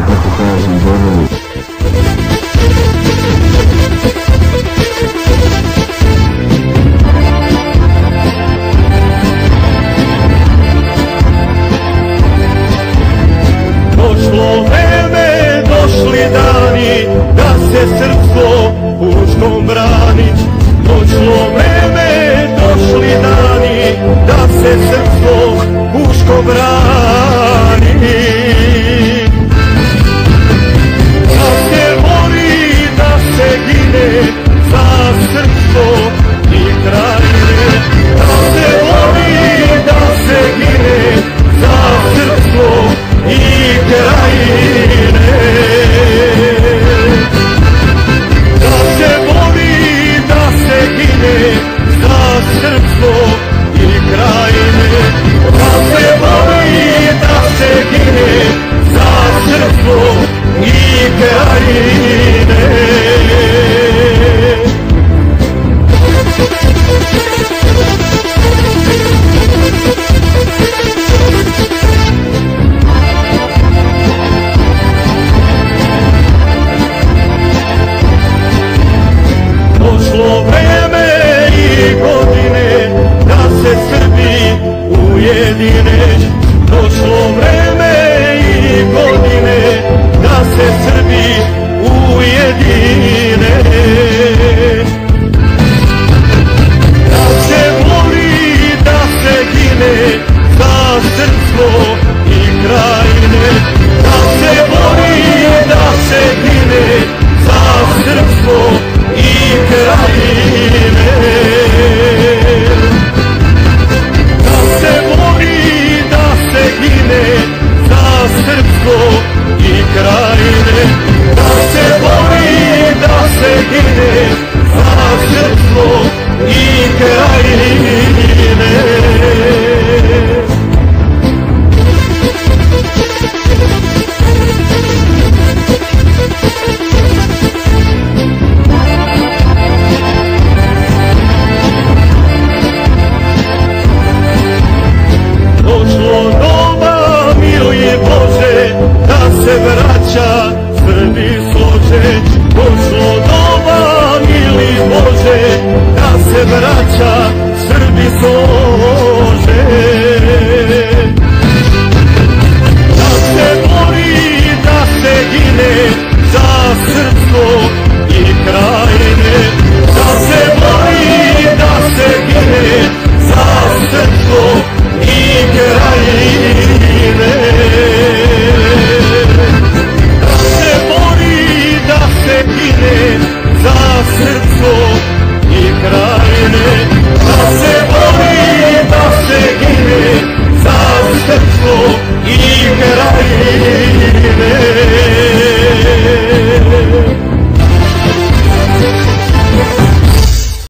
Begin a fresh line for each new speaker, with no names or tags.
kako kažem, doveli.
Došlo vreme, došli dani, da se srpstvo puškom brani. Došlo vreme, došli dani, da se srpstvo puškom brani. Da se bori, da se gine za srpstvo i krajine. Da se bori, da se gine za srpstvo i krajine. Da se bori, da se gine za srpstvo i krajine. Da se bori, da se gine za srpstvo i krajine. Došlo vreme i godine da se Srbi ujedine. Došlo vreme i godine da se Srbi ujedine. Da se bori, da se gine za srpstvo i krajine. Da se bori, da se gine za srpstvo i krajine. Da se bori, da se gine za srpstvo i krajine. Da se bori, da se gine za srpstvo i krajine. Došlo doba, miluje Bože, da se vraća Srbi slože. Došlo doba, mili Bože, da se vraća Srbi slože. Da se bori, da se gine za srpstvo i krajine. Da se bori, da se gine za srpstvo i krajine. Da se bori, da se gine za srpstvo i krajine.